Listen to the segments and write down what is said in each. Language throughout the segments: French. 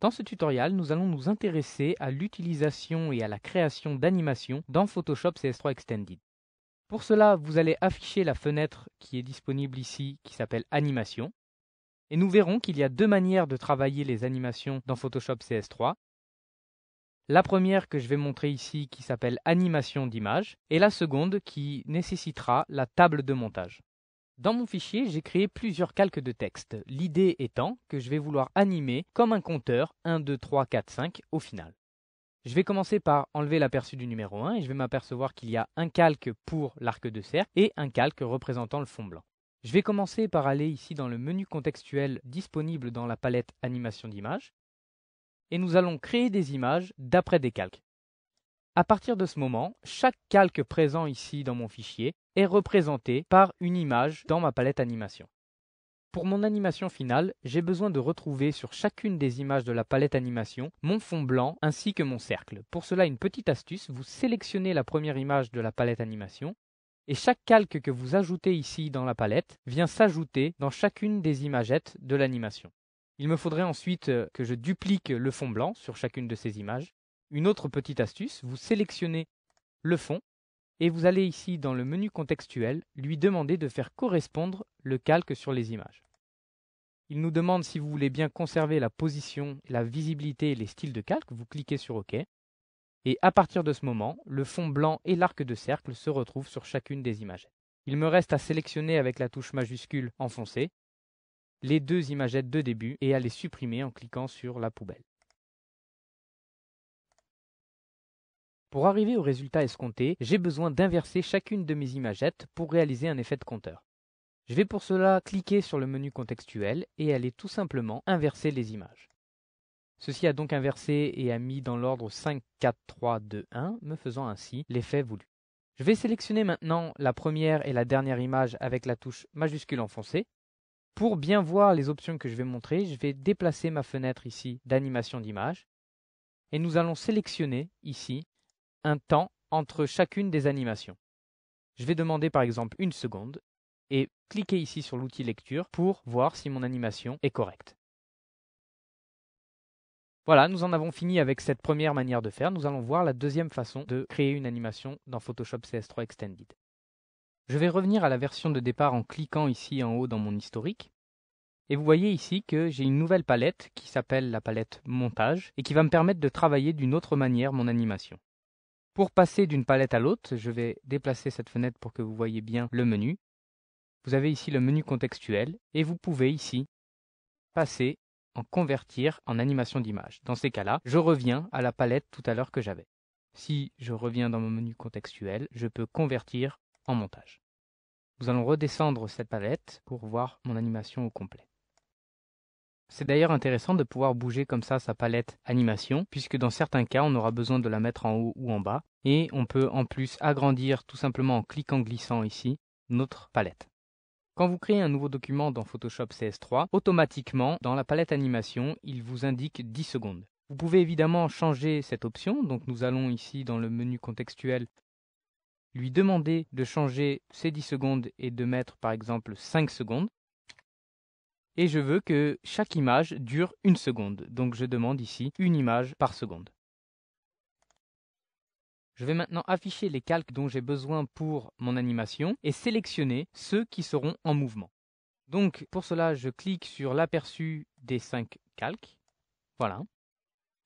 Dans ce tutoriel, nous allons nous intéresser à l'utilisation et à la création d'animations dans Photoshop CS3 Extended. Pour cela, vous allez afficher la fenêtre qui est disponible ici, qui s'appelle Animation. Et nous verrons qu'il y a deux manières de travailler les animations dans Photoshop CS3. La première que je vais montrer ici qui s'appelle Animation d'image et la seconde qui nécessitera la table de montage. Dans mon fichier, j'ai créé plusieurs calques de texte, l'idée étant que je vais vouloir animer comme un compteur 1, 2, 3, 4, 5 au final. Je vais commencer par enlever l'aperçu du numéro 1 et je vais m'apercevoir qu'il y a un calque pour l'arc de cercle et un calque représentant le fond blanc. Je vais commencer par aller ici dans le menu contextuel disponible dans la palette Animation d'image et nous allons créer des images d'après des calques. À partir de ce moment, chaque calque présent ici dans mon fichier est représenté par une image dans ma palette animation. Pour mon animation finale, j'ai besoin de retrouver sur chacune des images de la palette animation mon fond blanc ainsi que mon cercle. Pour cela, une petite astuce, vous sélectionnez la première image de la palette animation et chaque calque que vous ajoutez ici dans la palette vient s'ajouter dans chacune des imagettes de l'animation. Il me faudrait ensuite que je duplique le fond blanc sur chacune de ces images. Une autre petite astuce, vous sélectionnez le fond et vous allez ici dans le menu contextuel lui demander de faire correspondre le calque sur les images. Il nous demande si vous voulez bien conserver la position, la visibilité et les styles de calque, vous cliquez sur OK. Et à partir de ce moment, le fond blanc et l'arc de cercle se retrouvent sur chacune des images. Il me reste à sélectionner avec la touche majuscule enfoncée les deux imagettes de début et à les supprimer en cliquant sur la poubelle. Pour arriver au résultat escompté, j'ai besoin d'inverser chacune de mes imagettes pour réaliser un effet de compteur. Je vais pour cela cliquer sur le menu contextuel et aller tout simplement inverser les images. Ceci a donc inversé et a mis dans l'ordre 5, 4, 3, 2, 1, me faisant ainsi l'effet voulu. Je vais sélectionner maintenant la première et la dernière image avec la touche majuscule enfoncée. Pour bien voir les options que je vais montrer, je vais déplacer ma fenêtre ici d'animation d'image et nous allons sélectionner ici un temps entre chacune des animations. Je vais demander par exemple 1 seconde et cliquer ici sur l'outil lecture pour voir si mon animation est correcte. Voilà, nous en avons fini avec cette première manière de faire. Nous allons voir la deuxième façon de créer une animation dans Photoshop CS3 Extended. Je vais revenir à la version de départ en cliquant ici en haut dans mon historique. Et vous voyez ici que j'ai une nouvelle palette qui s'appelle la palette Montage et qui va me permettre de travailler d'une autre manière mon animation. Pour passer d'une palette à l'autre, je vais déplacer cette fenêtre pour que vous voyez bien le menu. Vous avez ici le menu contextuel et vous pouvez ici passer en convertir en animation d'image. Dans ces cas-là, je reviens à la palette tout à l'heure que j'avais. Si je reviens dans mon menu contextuel, je peux convertir en montage. Nous allons redescendre cette palette pour voir mon animation au complet. C'est d'ailleurs intéressant de pouvoir bouger comme ça sa palette animation, puisque dans certains cas, on aura besoin de la mettre en haut ou en bas. Et on peut en plus agrandir tout simplement en cliquant glissant ici notre palette. Quand vous créez un nouveau document dans Photoshop CS3, automatiquement, dans la palette animation, il vous indique 10 secondes. Vous pouvez évidemment changer cette option, donc nous allons ici dans le menu contextuel lui demander de changer ces 10 secondes et de mettre par exemple 5 secondes. Et je veux que chaque image dure 1 seconde. Donc je demande ici une image par seconde. Je vais maintenant afficher les calques dont j'ai besoin pour mon animation et sélectionner ceux qui seront en mouvement. Donc pour cela, je clique sur l'aperçu des 5 calques. Voilà.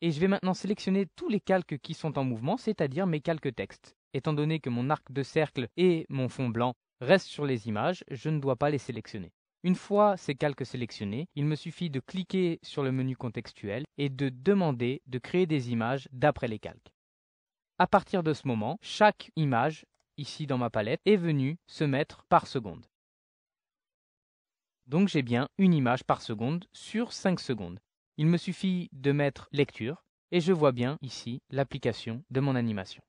Et je vais maintenant sélectionner tous les calques qui sont en mouvement, c'est-à-dire mes calques texte. Étant donné que mon arc de cercle et mon fond blanc restent sur les images, je ne dois pas les sélectionner. Une fois ces calques sélectionnés, il me suffit de cliquer sur le menu contextuel et de demander de créer des images d'après les calques. À partir de ce moment, chaque image, ici dans ma palette, est venue se mettre par seconde. Donc j'ai bien une image par seconde sur 5 secondes. Il me suffit de mettre lecture et je vois bien ici l'application de mon animation.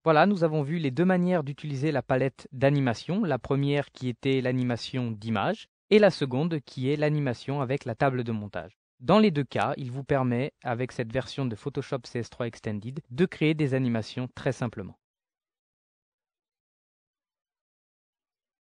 Voilà, nous avons vu les deux manières d'utiliser la palette d'animation. La première qui était l'animation d'image et la seconde qui est l'animation avec la table de montage. Dans les deux cas, il vous permet, avec cette version de Photoshop CS3 Extended, de créer des animations très simplement.